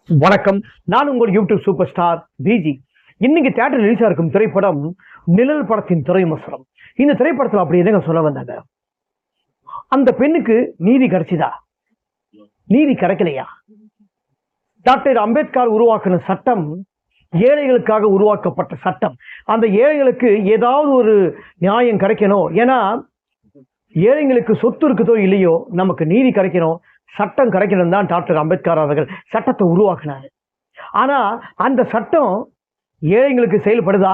வணக்கம். நான் உங்கள் யூடியூப் சூப்பர் ஸ்டார் பிஜி. இன்னைக்கு தியேட்டர் ரிலீஸா இருக்கும் திரைப்படம் நிழல் படத்தின் திரைமசனம். இந்த திரைப்படத்தில் அப்படி என்னங்க சொல்ல வந்தாங்க? அந்த பெண்ணுக்கு நீதி கிடைச்சதா? நீதி கிடைக்கலையா? டாக்டர் அம்பேத்கர் உருவாக்கின சட்டம் ஏழைகளுக்காக உருவாக்கப்பட்ட சட்டம். அந்த ஏழைகளுக்கு ஏதாவது ஒரு நியாயம் கிடைக்கணும். ஏன்னா ஏழைங்களுக்கு சொத்து இருக்குதோ இல்லையோ, நமக்கு நீதி கிடைக்கணும், சட்டம் கிடைக்கணும் தான் டாக்டர் அம்பேத்கர் அவர்கள் சட்டத்தை உருவாக்கினார். ஆனா அந்த சட்டம் ஏழைங்களுக்கு செயல்படுதா?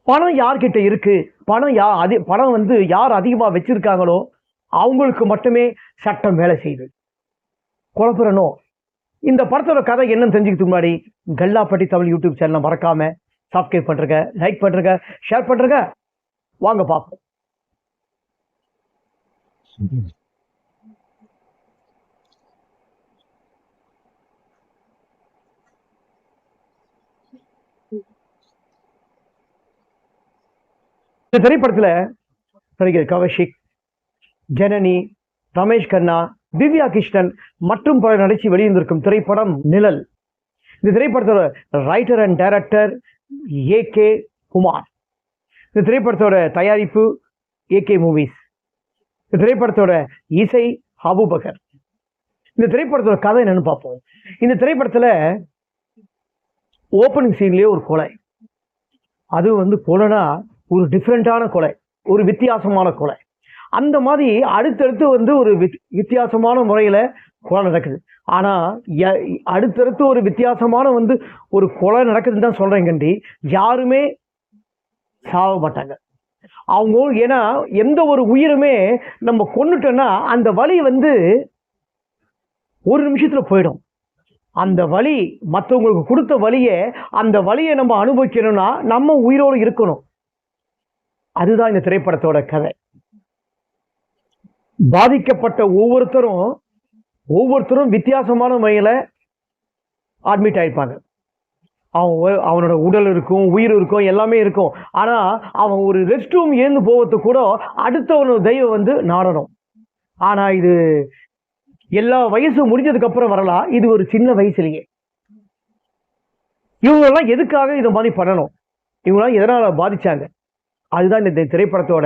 பணம் யார்கிட்ட இருக்கு, பணம் யார் அதிகமா வச்சிருக்காங்களோ அவங்களுக்கு மட்டுமே சட்டம் வேலை செய்யுது. குழப்பறணும். இந்த படத்தோட கதை என்னன்னு தெரிஞ்சுக்கிறதுக்கு முன்னாடி கல்லாப்பட்டி தமிழ் யூடியூப் சேனலை மறக்காம சப்ஸ்கிரைப் பண்றங்க, லைக் பண்றங்க, ஷேர் பண்றங்க. வாங்க பார்ப்போம். இந்த திரைப்படத்துல நடிகர் கௌஷிக், ஜனனி, ரமேஷ் கண்ணா, திவ்யா கிருஷ்ணன் மற்றும் பலர் நடிச்சு வெளியிருந்திருக்கும் திரைப்படம் நிழல். இந்த திரைப்படத்தோட writer and director AK Kumar. இந்த திரைப்படத்தோட தயாரிப்பு ஏகே மூவிஸ். இந்த திரைப்படத்தோட இசை அபூபக்கர். இந்த திரைப்படத்தோட கதை என்னன்னு பார்ப்போம். இந்த திரைப்படத்துல ஓப்பனிங் சீன்லயே ஒரு கொலை. அது கொலைனா ஒரு டிஃப்ரெண்டான கொலை, ஒரு வித்தியாசமான கொலை. அந்த மாதிரி அடுத்தடுத்து ஒரு வித்தியாசமான முறையில கொலை நடக்குது. ஆனா அடுத்தடுத்து ஒரு வித்தியாசமான ஒரு கொலை நடக்குதுன்னு தான் சொல்றேங்கண்டி, யாருமே சாவ மாட்டாங்க அவங்க. ஏன்னா எந்த ஒரு உயிருமே நம்ம கொன்னுட்டோம்னா அந்த வலி ஒரு நிமிஷத்துல போயிடும். அந்த வலி மற்றவங்களுக்கு கொடுத்த வலியை, அந்த வலியை நம்ம அனுபவிக்கணும்னா நம்ம உயிரோடு இருக்கணும். அதுதான் இந்த திரைப்படத்தோட கதை. பாதிக்கப்பட்ட ஒவ்வொருத்தரும் வித்தியாசமான முறையில அட்மிட் ஆயிருப்பாங்க. அவனோட உடல் இருக்கும், உயிர் இருக்கும், எல்லாமே இருக்கும். ஆனா அவன் ஒரு ரெஸ்ட் ரூம் ஏந்து போவதுக்கு கூட அடுத்தவனோட தெய்வம் நாடணும். ஆனா இது எல்லா வயசு முடிஞ்சதுக்கு அப்புறம் வரலாம். இது ஒரு சின்ன வயசுலயே இவங்கெல்லாம் எதுக்காக இதை மாதிரி பண்ணணும், இவங்கெல்லாம் எதனால பாதிச்சாங்க, அதுதான் இந்த திரைப்படத்தோட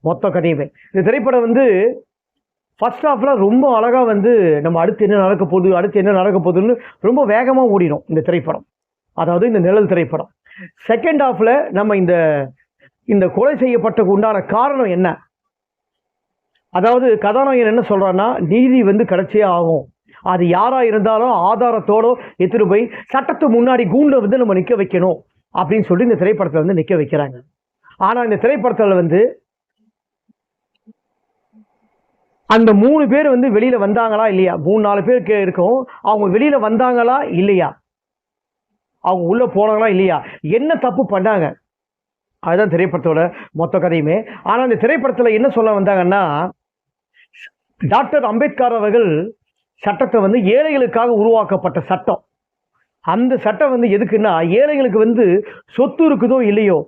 மொத்த கதையுமே. இந்த திரைப்படம் ஃபர்ஸ்ட் ஹாஃப்ல ரொம்ப அழகா நம்ம அடுத்து என்ன நடக்க போகுதுன்னு ரொம்ப வேகமா ஓடிடும் இந்த திரைப்படம். அதாவது இந்த நிழல் திரைப்படம். செகண்ட் ஹாஃப்ல நம்ம இந்த கொலை செய்யப்பட்ட உண்டான காரணம் என்ன, அதாவது கதாநாயகன் என்ன சொல்றான்னா, நீதி கிடைச்சே ஆகும். அது யாரா இருந்தாலும் ஆதாரத்தோட எடுத்துட்டு போய் சட்டத்து முன்னாடி கூண்ட நம்ம நிக்க வைக்கணும் அப்படின்னு சொல்லி இந்த திரைப்படத்துல நிக்க வைக்கிறாங்க. ஆனா இந்த திரைப்படத்துல அந்த 3 பேர் வெளியில வந்தாங்களா இல்லையா, 3-4 பேர் இருக்கும். அவங்க வெளியில வந்தாங்களா இல்லையா, அவங்க உள்ள போனாங்களா இல்லையா, என்ன தப்பு பண்ணாங்க, அதுதான் திரைப்படத்தோட மொத்த கதையுமே. ஆனா இந்த திரைப்படத்துல என்ன சொல்ல வந்தாங்கன்னா, டாக்டர் அம்பேத்கர் அவர்கள் சட்டத்தை ஏழைகளுக்காக உருவாக்கப்பட்ட சட்டம். அந்த சட்டம் எதுக்குன்னா, ஏழைகளுக்கு சொத்து இருக்குதோ இல்லையோ,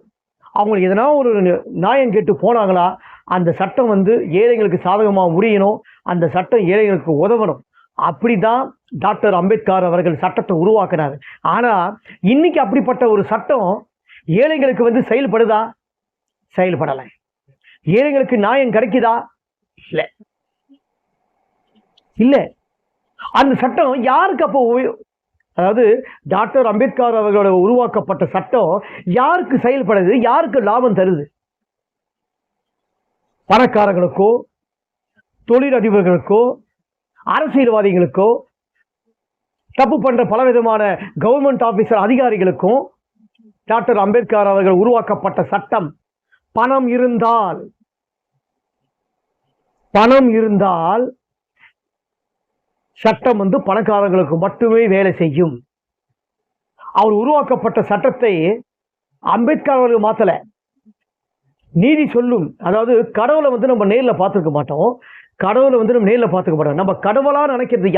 அவங்களுக்கு எதனா ஒரு நியாயம் கேட்டு போனாங்களா, அந்த சட்டம் ஏழைகளுக்கு சாதகமாக முடியணும், அந்த சட்டம் ஏழைகளுக்கு உதவணும். அப்படிதான் டாக்டர் அம்பேத்கர் அவர்கள் சட்டத்தை உருவாக்குனாரு. ஆனா இன்னைக்கு அப்படிப்பட்ட ஒரு சட்டம் ஏழைகளுக்கு செயல்படுதா? செயல்படல. ஏழைகளுக்கு நியாயம் கிடைக்குதா? இல்ல இல்ல. அந்த சட்டம் யாருக்கு அப்போ, அதாவது டாக்டர் அம்பேத்கர் அவர்களோட உருவாக்கப்பட்ட சட்டம் யாருக்கு செயல்படுது, யாருக்கு லாபம் தருது? பணக்காரங்களுக்கோ, தொழிலதிபர்களுக்கோ, அரசியல்வாதிகளுக்கோ, தப்பு பண்ற பலவிதமான கவர்மெண்ட் ஆபீசர் அதிகாரிகளுக்கும் டாக்டர் அம்பேத்கர் அவர்கள் உருவாக்கப்பட்ட சட்டம், பணம் இருந்தால் சட்டம் பணக்காரங்களுக்கு மட்டுமே வேலை செய்யும். அவர் உருவாக்கப்பட்ட சட்டத்தை அம்பேத்கர் அவர்கள் மாத்தல. நீதி சொல்லும். அதாவது கடவுளை நம்ம நேர்ல பார்த்துக்க மாட்டோம். நம்ம கடவுளா நினைக்கிறது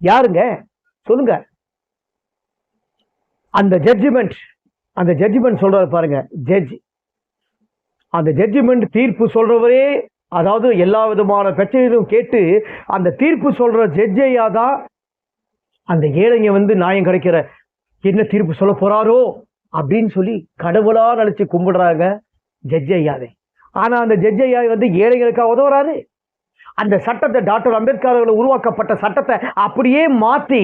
யாருங்க சொல்லுங்க? அந்த ஜட்ஜ்மெண்ட் சொல்றாரு பாருங்க, ஜட்ஜ். அந்த ஜட்ஜ்மெண்ட் தீர்ப்பு சொல்றவரே அதாவது எல்லா விதமான பிரச்சனைகளும் கேட்டு அந்த தீர்ப்பு சொல்ற ஜட்ஜையா தான் அந்த ஏழைங்க வந்து நியாயம் கிடைக்கிற என்ன தீர்ப்பு சொல்ல போறாரோ அப்படின்னு சொல்லி கடவுளா நினைச்சு கும்பிடுறாங்க ஜட்ஜ் ஐயாவே. ஆனா அந்த ஜட்ஜ் ஐயா வந்து ஏழைகளுக்காக உதவுறாரு. அந்த சட்டத்தை டாக்டர் அம்பேத்கர் அவர்கள் உருவாக்கப்பட்ட சட்டத்தை அப்படியே மாத்தி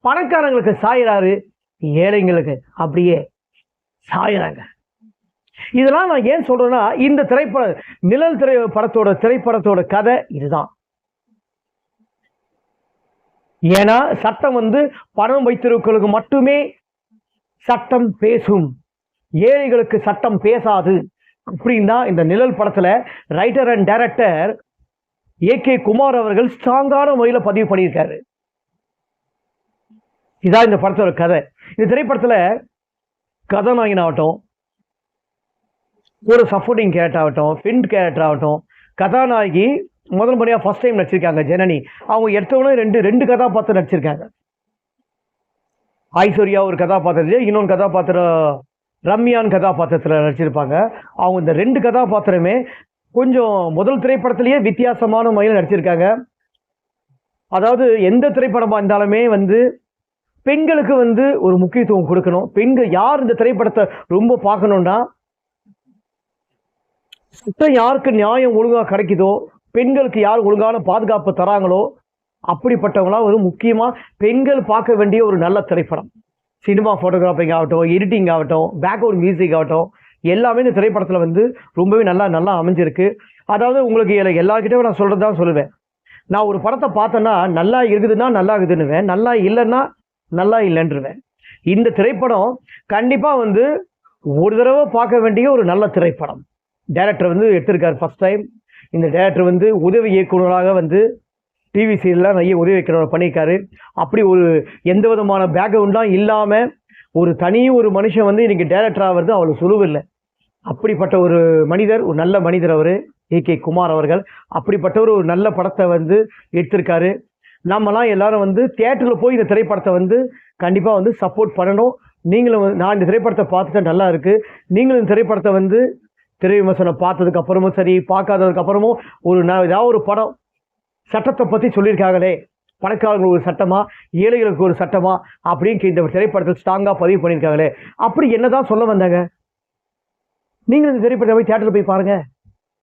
பணக்காரங்களுக்கு சாயிறாரு, ஏழைங்களுக்கு அப்படியே சாயிறாங்க. இதெல்லாம் நான் ஏன் சொல்றேன்னா, இந்த நிழல் திரைப்படத்தோட கதை இதுதான். ஏன்னா சட்டம் வந்து பணம் வைத்திருக்கிறவர்களுக்கு மட்டுமே சட்டம் பேசும், ஏழைகளுக்கு சட்டம் பேசாது அப்படின்னு தான் இந்த நிழல் படத்துல writer and director AK Kumar அவர்கள் ஸ்ட்ராங்கான முறையில பதிவு பண்ணியிருக்காரு. இதான் இந்த படத்தோட கதை. இந்த திரைப்படத்துல கதாநாயகன் ஆகட்டும், ஒரு சப்போர்ட்டிங் கேரக்டர் ஆகட்டும், ஃப்ரெண்ட் கேரக்டர் ஆகட்டும், கதாநாயகி முதல் முறையா ஃபர்ஸ்ட் டைம் நடிச்சிருக்காங்க ஜனனி. அவங்க எடுத்தவொடனே ரெண்டு கதாபாத்திரம் நடிச்சிருக்காங்க. ஐஸ்வர்யா ஒரு கதாபாத்திரம், இன்னொன்று கதாபாத்திரம் ரம்யான் கதாபாத்திரத்தில் நடிச்சிருப்பாங்க. அவங்க இந்த 2 கதாபாத்திரமே கொஞ்சம் முதல் திரைப்படத்திலேயே வித்தியாசமான முறையில் நடிச்சிருக்காங்க. அதாவது எந்த திரைப்படமா இருந்தாலுமே வந்து பெண்களுக்கு வந்து ஒரு முக்கியத்துவம் கொடுக்கணும். பெண்கள் யார் இந்த திரைப்படத்தை ரொம்ப பார்க்கணும்னா, சுத்தம் யாருக்கு நியாயம் ஒழுங்காக கிடைக்குதோ, பெண்களுக்கு யார் ஒழுங்கான பாதுகாப்பு தராங்களோ அப்படிப்பட்டவங்களாம் ஒரு முக்கியமாக பெண்கள் பார்க்க வேண்டிய ஒரு நல்ல திரைப்படம். சினிமா ஃபோட்டோகிராஃபிங் ஆகட்டும், எடிட்டிங் ஆகட்டும், பேக்ரவுண்ட் மியூசிக் ஆகட்டும், எல்லாமே இந்த திரைப்படத்தில் வந்து ரொம்பவே நல்லா அமைஞ்சிருக்கு. அதாவது உங்களுக்கு எல்லார்கிட்டையும் நான் சொல்கிறதான் சொல்லுவேன். நான் ஒரு படத்தை பார்த்தேன்னா நல்லா இருக்குதுன்னா நல்லா இருக்குதுன்னுவேன், நல்லா இல்லைன்னா நல்லா இல்லைன்றுவேன். இந்த திரைப்படம் கண்டிப்பாக வந்து ஒரு தடவை பார்க்க வேண்டிய ஒரு நல்ல திரைப்படம். டைரக்டர் வந்து எடுத்திருக்காரு ஃபர்ஸ்ட் டைம். இந்த டைரக்டர் வந்து உதவி இயக்குநராக வந்து டிவி சீரியல்லாம் நிறைய உதவி இயக்குனர் பண்ணியிருக்காரு. அப்படி ஒரு எந்த விதமான பேக்ரவுண்ட்லாம் இல்லாமல் ஒரு மனுஷன் வந்து இன்னைக்கு டைரக்டர் ஆகிறது அவ்வளோ சுலுவில்லை. அப்படிப்பட்ட ஒரு மனிதர், ஒரு நல்ல மனிதர் அவர் ஏகே குமார் அவர்கள். அப்படிப்பட்ட ஒரு நல்ல படத்தை வந்து எடுத்திருக்காரு. நம்மலாம் எல்லாரும் வந்து தியேட்டரில் போய் இந்த திரைப்படத்தை வந்து கண்டிப்பாக வந்து சப்போர்ட் பண்ணணும். நீங்களும் நான் இந்த திரைப்படத்தை பார்த்துட்டு நல்லா இருக்குது. நீங்களும் இந்த திரைப்படத்தை வந்து திரை விமர்சனம் பார்த்ததுக்கு அப்புறமும் சரி, பார்க்காததுக்கு அப்புறமும் ஏதாவது ஒரு படம் சட்டத்தை பற்றி சொல்லியிருக்காங்களே, பணக்காரங்களுக்கு ஒரு சட்டமா, ஏழைகளுக்கு ஒரு சட்டமா அப்படின்னு இந்த திரைப்படத்தில் ஸ்ட்ராங்காக பதிவு பண்ணியிருக்காங்களே, அப்படி என்னதான் சொல்ல வந்தாங்க? நீங்களும் இந்த திரைப்படத்தை போய் தியேட்டரில் போய் பாருங்கள்.